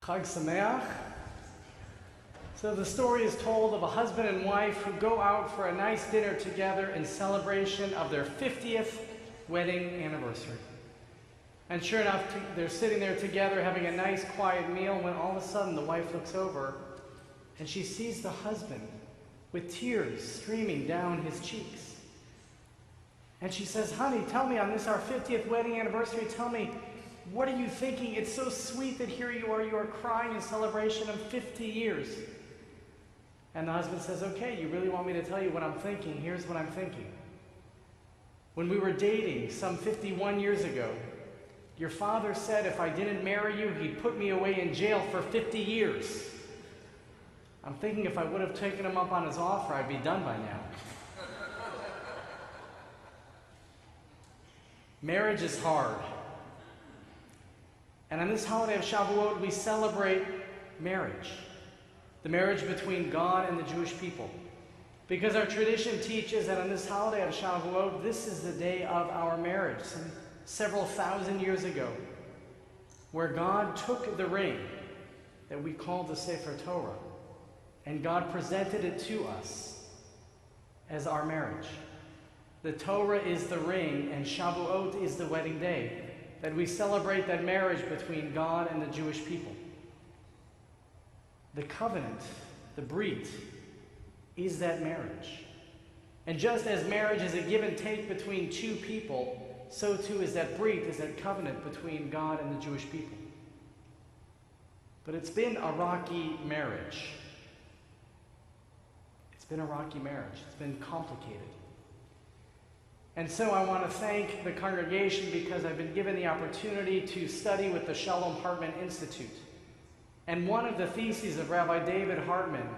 Chag Sameach. So the story is told of a husband and wife who go out for a nice dinner together in celebration of their 50th wedding anniversary. And sure enough, they're sitting there together having a nice quiet meal when all of a sudden the wife looks over and she sees the husband with tears streaming down his cheeks. And she says, "Honey, tell me on this our 50th wedding anniversary, tell me, what are you thinking? It's so sweet that here you are crying in celebration of 50 years. And the husband says, "Okay, you really want me to tell you what I'm thinking? Here's what I'm thinking. When we were dating some 51 years ago, your father said if I didn't marry you, he'd put me away in jail for 50 years. I'm thinking if I would have taken him up on his offer, I'd be done by now." Marriage is hard. And on this holiday of Shavuot, we celebrate marriage. The marriage between God and the Jewish people. Because our tradition teaches that on this holiday of Shavuot, this is the day of our marriage, several thousand years ago, where God took the ring that we call the Sefer Torah, and God presented it to us as our marriage. The Torah is the ring, and Shavuot is the wedding day, that we celebrate that marriage between God and the Jewish people. The covenant, the brit, is that marriage. And just as marriage is a give and take between two people, so too is that brit, is that covenant between God and the Jewish people. But it's been a rocky marriage. It's been a rocky marriage. It's been complicated. And so I want to thank the congregation because I've been given the opportunity to study with the Shalom Hartman Institute. And one of the theses of Rabbi David Hartman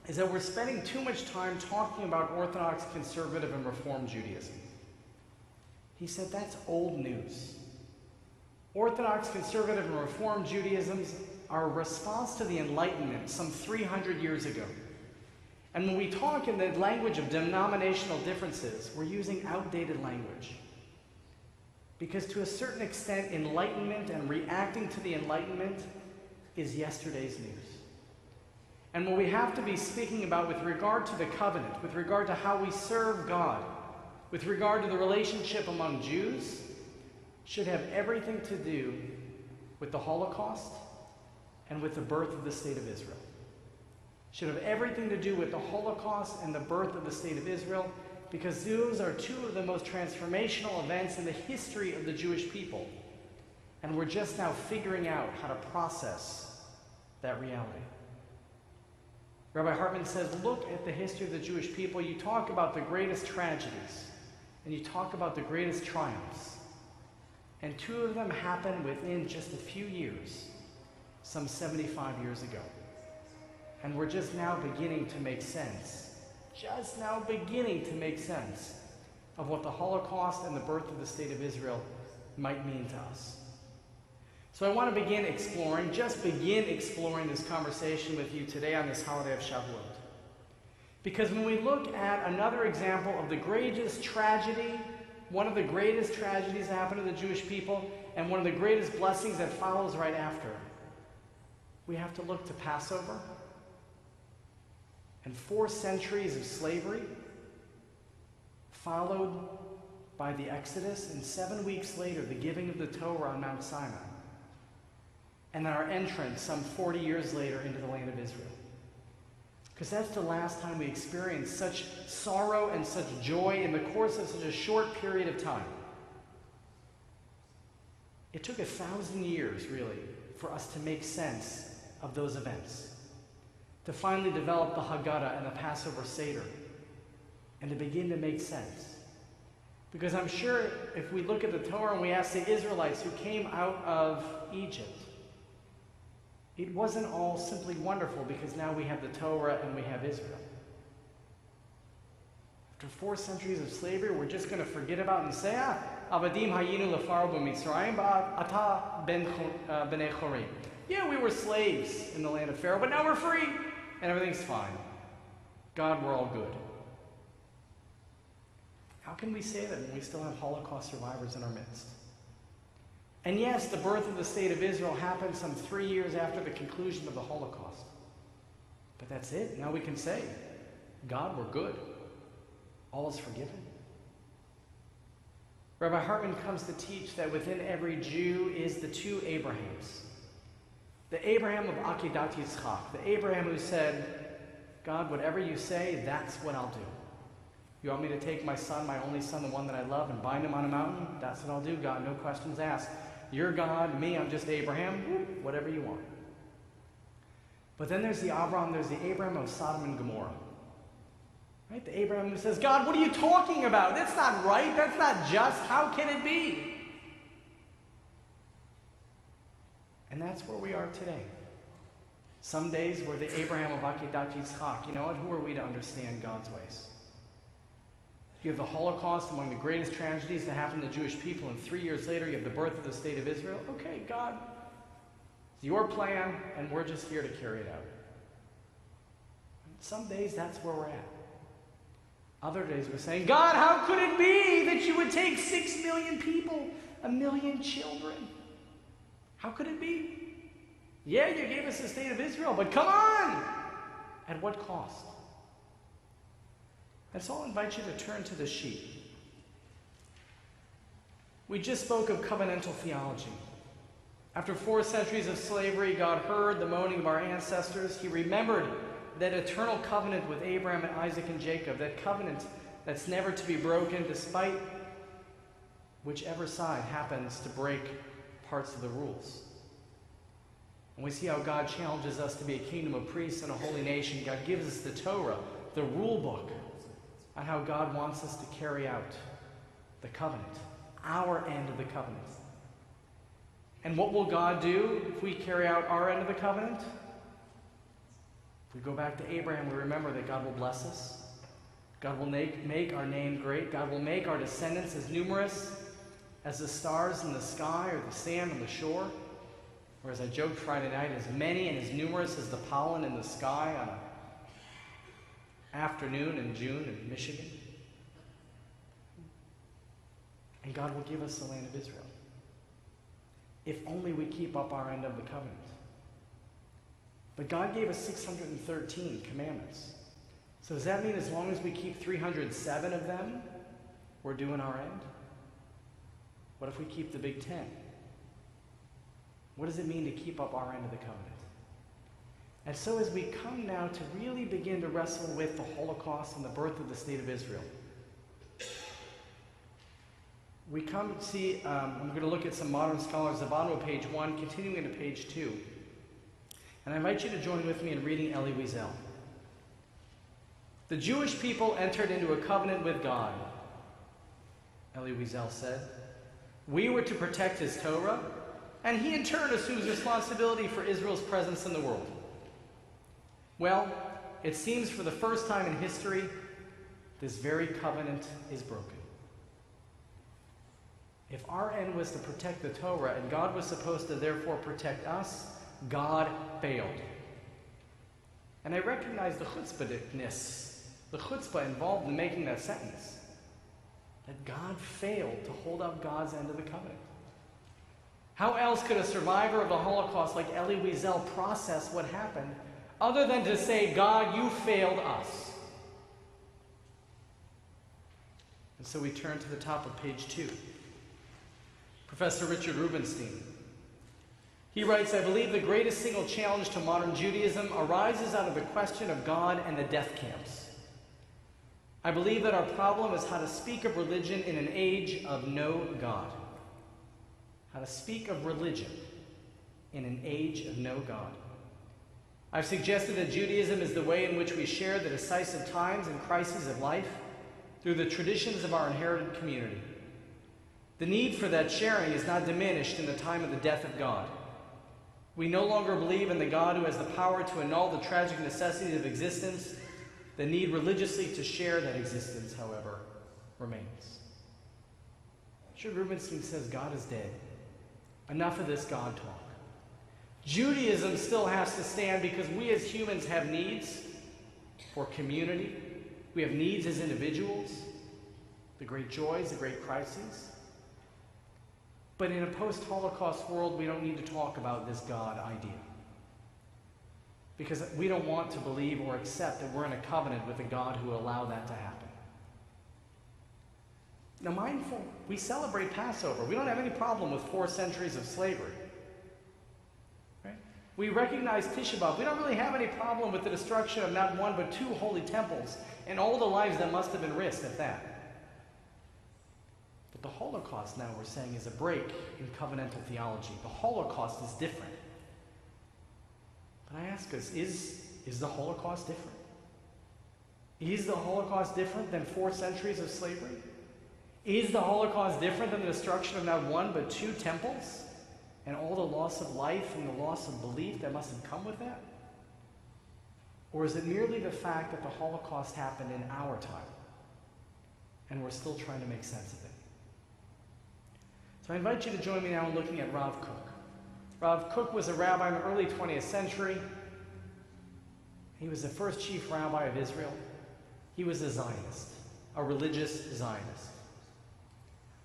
is that we're spending too much time talking about Orthodox, Conservative, and Reform Judaism. He said that's old news. Orthodox, Conservative, and Reform Judaisms are a response to the Enlightenment some 300 years ago. And when we talk in the language of denominational differences, we're using outdated language. Because to a certain extent, Enlightenment and reacting to the Enlightenment is yesterday's news. And what we have to be speaking about with regard to the covenant, with regard to how we serve God, with regard to the relationship among Jews, should have everything to do with the Holocaust and with the birth of the state of Israel. Should have everything to do with the Holocaust and the birth of the state of Israel, because those are two of the most transformational events in the history of the Jewish people. And we're just now figuring out how to process that reality. Rabbi Hartman says, look at the history of the Jewish people. You talk about the greatest tragedies, and you talk about the greatest triumphs. And two of them happened within just a few years, some 75 years ago. And we're just now beginning to make sense, of what the Holocaust and the birth of the state of Israel might mean to us. So I want to begin exploring this conversation with you today on this holiday of Shavuot. Because when we look at another example of the greatest tragedy, one of the greatest tragedies that happened to the Jewish people, and one of the greatest blessings that follows right after, we have to look to Passover and 4 centuries of slavery, followed by the Exodus, and 7 weeks later, the giving of the Torah on Mount Sinai. And our entrance some 40 years later into the land of Israel. Because that's the last time we experienced such sorrow and such joy in the course of such a short period of time. It took 1,000 years, really, for us to make sense of those events. To finally develop the Haggadah and the Passover Seder. And to begin to make sense. Because I'm sure if we look at the Torah and we ask the Israelites who came out of Egypt, it wasn't all simply wonderful because now we have the Torah and we have Israel. After 4 centuries of slavery, we're just going to forget about and say, Avadim hayinu lefaro b'Mitzrayim ata b'nei chorim. Yeah, we were slaves in the land of Pharaoh, but now we're free and everything's fine. God, we're all good. How can we say that when we still have Holocaust survivors in our midst? And yes, the birth of the state of Israel happened some 3 years after the conclusion of the Holocaust. But that's it. Now we can say, God, we're good. All is forgiven. Rabbi Hartman comes to teach that within every Jew is the two Abrahams. The Abraham of Akedat Yitzchak, the Abraham who said, God, whatever you say, that's what I'll do. You want me to take my son, my only son, the one that I love, and bind him on a mountain? That's what I'll do, God, no questions asked. You're God, me, I'm just Abraham, whatever you want. But then there's the Abraham of Sodom and Gomorrah. Right? The Abraham who says, God, what are you talking about? That's not right, that's not just, how can it be? And that's where we are today. Some days we're the Abraham of Akedat Yitzchak. You know what? Who are we to understand God's ways? You have the Holocaust, among the greatest tragedies that happened to the Jewish people, and 3 years later you have the birth of the state of Israel. Okay, God, it's your plan, and we're just here to carry it out. Some days that's where we're at. Other days we're saying, God, how could it be that you would take 6 million people, 1 million children? How could it be? Yeah, you gave us the state of Israel, but come on! At what cost? And so I'll invite you to turn to the sheet. We just spoke of covenantal theology. After 4 centuries of slavery, God heard the moaning of our ancestors. He remembered that eternal covenant with Abraham and Isaac and Jacob, that covenant that's never to be broken despite whichever side happens to break parts of the rules. And we see how God challenges us to be a kingdom of priests and a holy nation. God gives us the Torah, the rule book, on how God wants us to carry out the covenant, our end of the covenant. And what will God do if we carry out our end of the covenant? If we go back to Abraham, we remember that God will bless us. God will make our name great. God will make our descendants as numerous as the stars in the sky or the sand on the shore. Or as I joked Friday night, as many and as numerous as the pollen in the sky on an afternoon in June in Michigan. And God will give us the land of Israel, if only we keep up our end of the covenant. But God gave us 613 commandments. So does that mean as long as we keep 307 of them, we're doing our end? What if we keep the Big Ten? What does it mean to keep up our end of the covenant? And so as we come now to really begin to wrestle with the Holocaust and the birth of the state of Israel, we come to see, I'm going to look at some modern scholars, the bottom of page 1, continuing into page 2. And I invite you to join with me in reading Elie Wiesel. The Jewish people entered into a covenant with God, Elie Wiesel said. We were to protect his Torah, and he in turn assumes responsibility for Israel's presence in the world. Well, it seems for the first time in history, this very covenant is broken. If our end was to protect the Torah, and God was supposed to therefore protect us, God failed. And I recognize the chutzpah-ness, the chutzpah involved in making that sentence. That God failed to hold up God's end of the covenant. How else could a survivor of the Holocaust like Elie Wiesel process what happened other than to say, God, you failed us? And so we turn to the top of page 2. Professor Richard Rubinstein. He writes, I believe the greatest single challenge to modern Judaism arises out of the question of God and the death camps. I believe that our problem is how to speak of religion in an age of no God. How to speak of religion in an age of no God. I've suggested that Judaism is the way in which we share the decisive times and crises of life through the traditions of our inherited community. The need for that sharing is not diminished in the time of the death of God. We no longer believe in the God who has the power to annul the tragic necessities of existence. The need religiously to share that existence, however, remains. Richard Rubinstein says God is dead. Enough of this God talk. Judaism still has to stand because we as humans have needs for community. We have needs as individuals, the great joys, the great crises. But in a post-Holocaust world, we don't need to talk about this God idea. Because we don't want to believe or accept that we're in a covenant with a God who will allow that to happen. Now, mindful, we celebrate Passover. We don't have any problem with 4 centuries of slavery. Right? We recognize Tisha B'Av. We don't really have any problem with the destruction of not 1 but 2 holy temples and all the lives that must have been risked at that. But the Holocaust, now we're saying, is a break in covenantal theology. The Holocaust is different. But I ask us, is the Holocaust different? Is the Holocaust different than 4 centuries of slavery? Is the Holocaust different than the destruction of not 1 but 2 temples and all the loss of life and the loss of belief that must have come with that? Or is it merely the fact that the Holocaust happened in our time and we're still trying to make sense of it? So I invite you to join me now in looking at Rav Kook. Rav Kook was a rabbi in the early 20th century. He was the first chief rabbi of Israel. He was a Zionist, a religious Zionist.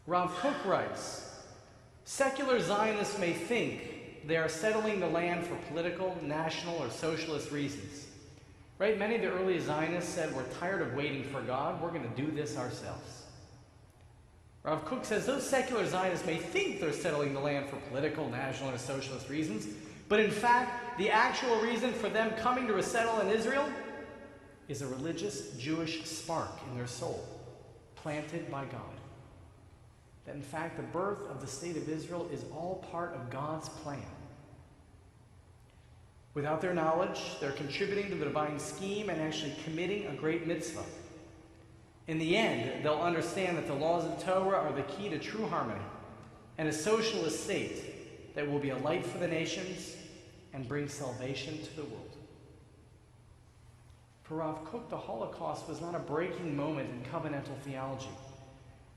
Rav Kook writes, secular Zionists may think they are settling the land for political, national, or socialist reasons. Right? Many of the early Zionists said, we're tired of waiting for God, we're going to do this ourselves. Rav Kook says those secular Zionists may think they're settling the land for political, national, or socialist reasons, but in fact, the actual reason for them coming to resettle in Israel is a religious Jewish spark in their soul, planted by God. That in fact, the birth of the state of Israel is all part of God's plan. Without their knowledge, they're contributing to the divine scheme and actually committing a great mitzvah. In the end, they'll understand that the laws of Torah are the key to true harmony and a socialist state that will be a light for the nations and bring salvation to the world. For Rav Kook, the Holocaust was not a breaking moment in covenantal theology.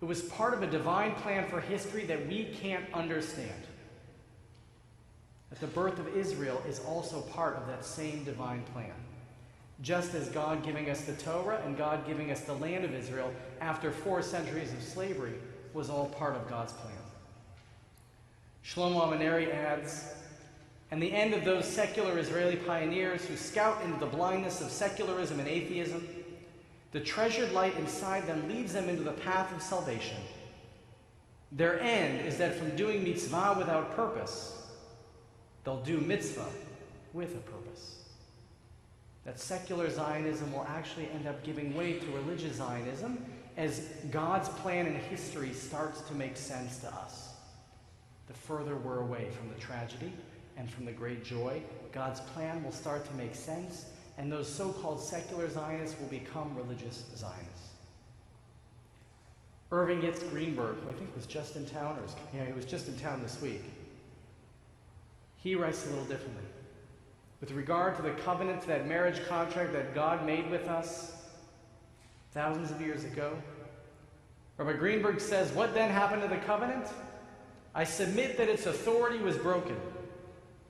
It was part of a divine plan for history that we can't understand. That the birth of Israel is also part of that same divine plan. Just as God giving us the Torah and God giving us the land of Israel after 4 centuries of slavery was all part of God's plan. Shlomo Amoneri adds, and the end of those secular Israeli pioneers who scout into the blindness of secularism and atheism, the treasured light inside them leads them into the path of salvation. Their end is that from doing mitzvah without purpose, they'll do mitzvah with a purpose. That secular Zionism will actually end up giving way to religious Zionism as God's plan in history starts to make sense to us. The further we're away from the tragedy and from the great joy, God's plan will start to make sense, and those so-called secular Zionists will become religious Zionists. Irving Yitz Greenberg, who I think was just in town, he was just in town this week. He writes a little differently. With regard to the covenant, to that marriage contract that God made with us thousands of years ago, Rabbi Greenberg says, what then happened to the covenant? I submit that its authority was broken,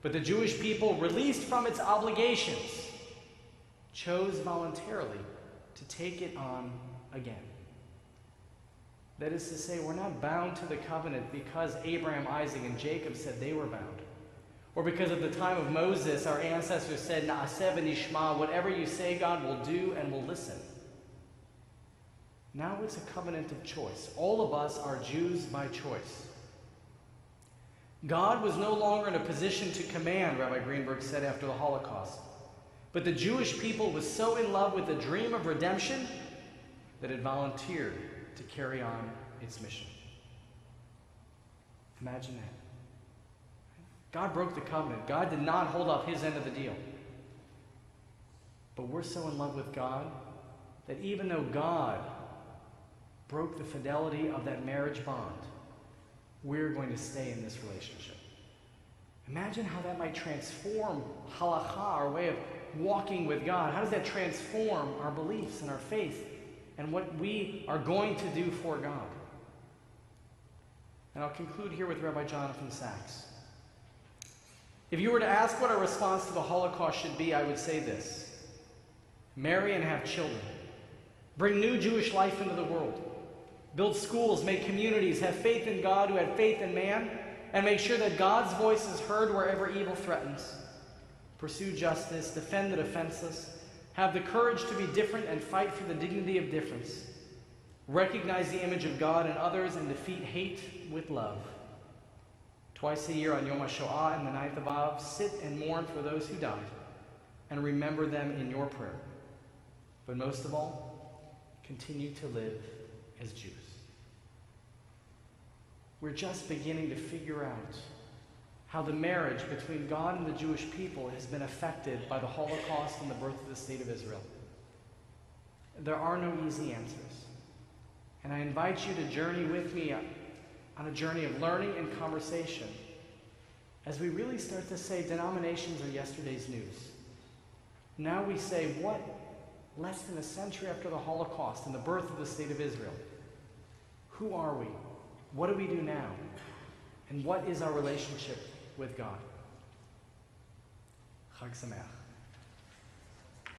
but the Jewish people, released from its obligations, chose voluntarily to take it on again. That is to say, we're not bound to the covenant because Abraham, Isaac, and Jacob said they were bound. Or because at the time of Moses, our ancestors said, Na'aseh v'nishma, whatever you say, God will do and will listen. Now it's a covenant of choice. All of us are Jews by choice. God was no longer in a position to command, Rabbi Greenberg said after the Holocaust. But the Jewish people was so in love with the dream of redemption that it volunteered to carry on its mission. Imagine that. God broke the covenant. God did not hold up his end of the deal. But we're so in love with God that even though God broke the fidelity of that marriage bond, we're going to stay in this relationship. Imagine how that might transform halakha, our way of walking with God. How does that transform our beliefs and our faith and what we are going to do for God? And I'll conclude here with Rabbi Jonathan Sachs. If you were to ask what our response to the Holocaust should be, I would say this: marry and have children. Bring new Jewish life into the world. Build schools, make communities, have faith in God who had faith in man, and make sure that God's voice is heard wherever evil threatens. Pursue justice, defend the defenseless, have the courage to be different and fight for the dignity of difference. Recognize the image of God in others and defeat hate with love. Twice a year on Yom HaShoah and the 9th of Av, sit and mourn for those who died and remember them in your prayer. But most of all, continue to live as Jews. We're just beginning to figure out how the marriage between God and the Jewish people has been affected by the Holocaust and the birth of the state of Israel. There are no easy answers. And I invite you to journey with me on a journey of learning and conversation as we really start to say denominations are yesterday's news. Now we say, what, less than a century after the Holocaust and the birth of the state of Israel, who are we? What do we do now? And what is our relationship with God? Chag Sameach.